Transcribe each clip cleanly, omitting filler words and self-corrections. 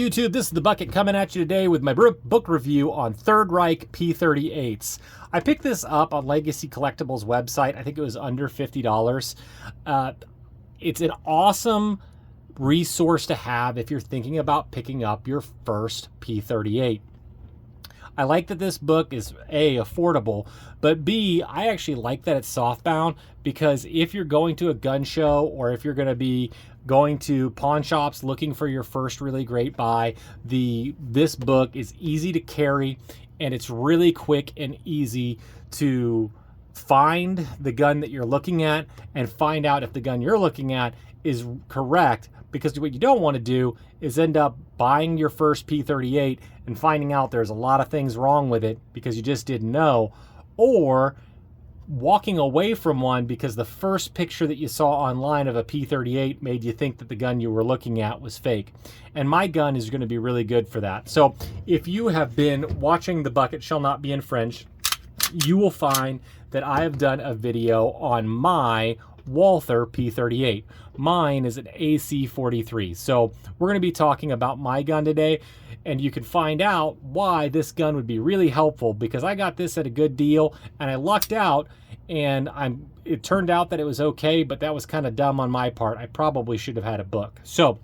YouTube, this is The Bucket coming at you today with my book review on Third Reich P38s. I picked this up on Legacy Collectibles website. I think it was under $50. It's an awesome resource to have if you're thinking about picking up your first P38. I like that this book is A, affordable, but B, I actually like that it's softbound, because if you're going to a gun show or if you're going to be going to pawn shops looking for your first really great buy, this book is easy to carry and it's really quick and easy to find the gun that you're looking at and find out if the gun you're looking at is correct, because what you don't want to do is end up buying your first P38 and finding out there's a lot of things wrong with it because you just didn't know, or walking away from one because the first picture that you saw online of a P38 made you think that the gun you were looking at was fake. And my gun is going to be really good for that. So if you have been watching The Bucket Shall Not Be Infringed, you will find that I have done a video on my Walther P38. Mine is an AC-43. So we're going to be talking about my gun today, and you can find out why this gun would be really helpful, because I got this at a good deal and I lucked out, and it turned out that it was okay, but that was kind of dumb on my part. I probably should have had a book. So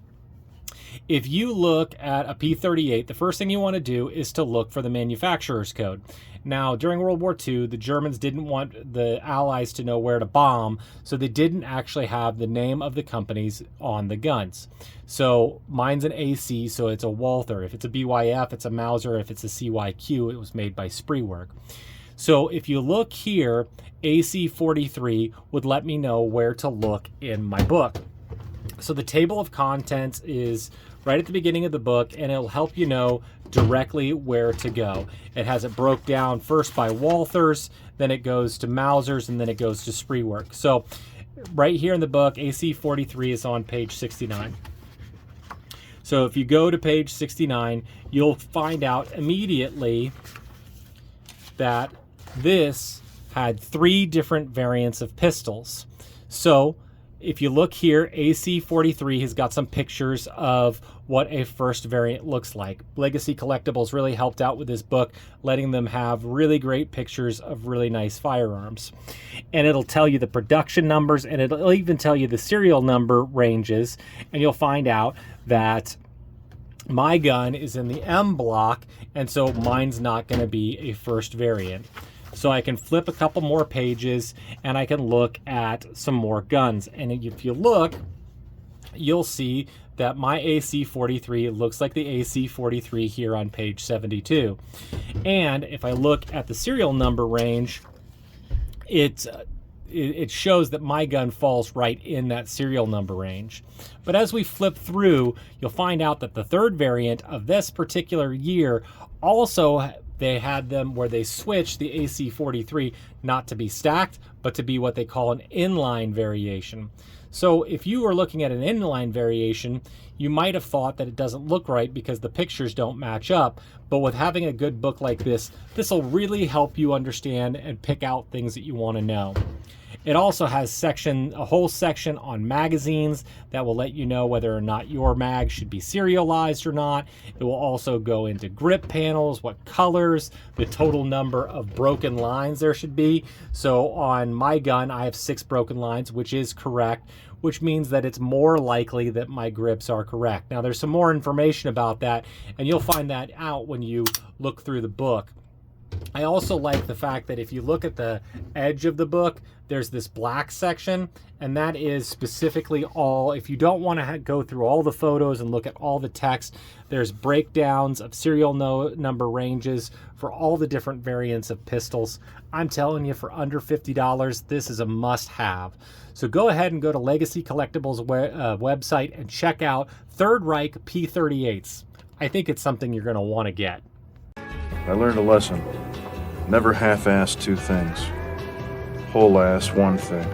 if you look at a P38, the first thing you want to do is to look for the manufacturer's code. Now, during World War II, the Germans didn't want the Allies to know where to bomb, so they didn't actually have the name of the companies on the guns. So mine's an AC, so it's a Walther. If it's a BYF, it's a Mauser. If it's a CYQ, it was made by Spreework. So if you look here, AC-43 would let me know where to look in my book. So the table of contents is right at the beginning of the book, and it'll help you know directly where to go. It has it broke down first by Walthers, then it goes to Mausers, and then it goes to Spreework. So right here in the book, AC-43 is on page 69. So if you go to page 69, you'll find out immediately that this had 3 different variants of pistols. So if you look here, AC-43 has got some pictures of what a first variant looks like. Legacy Collectibles really helped out with this book, letting them have really great pictures of really nice firearms. And it'll tell you the production numbers, and it'll even tell you the serial number ranges, and you'll find out that my gun is in the M block, and so mine's not going to be a first variant. So I can flip a couple more pages and I can look at some more guns. And if you look, you'll see that my AC-43 looks like the AC-43 here on page 72. And if I look at the serial number range, it shows that my gun falls right in that serial number range. But as we flip through, you'll find out that the third variant of this particular year also, they had them where they switched the AC-43 not to be stacked, but to be what they call an inline variation. So if you were looking at an inline variation, you might have thought that it doesn't look right because the pictures don't match up. But with having a good book like this will really help you understand and pick out things that you want to know. It also has a whole section on magazines that will let you know whether or not your mag should be serialized or not. It will also go into grip panels, what colors, the total number of broken lines there should be. So on my gun, I have 6 broken lines, which is correct, which means that it's more likely that my grips are correct. Now, there's some more information about that, and you'll find that out when you look through the book. I also like the fact that if you look at the edge of the book, there's this black section, and that is specifically all, if you don't want to go through all the photos and look at all the text, there's breakdowns of serial number ranges for all the different variants of pistols. I'm telling you, for under $50, this is a must-have. So go ahead and go to Legacy Collectibles website and check out Third Reich P38s. I think it's something you're going to want to get. I learned a lesson. Never half-ass 2 things. Whole-ass 1 thing.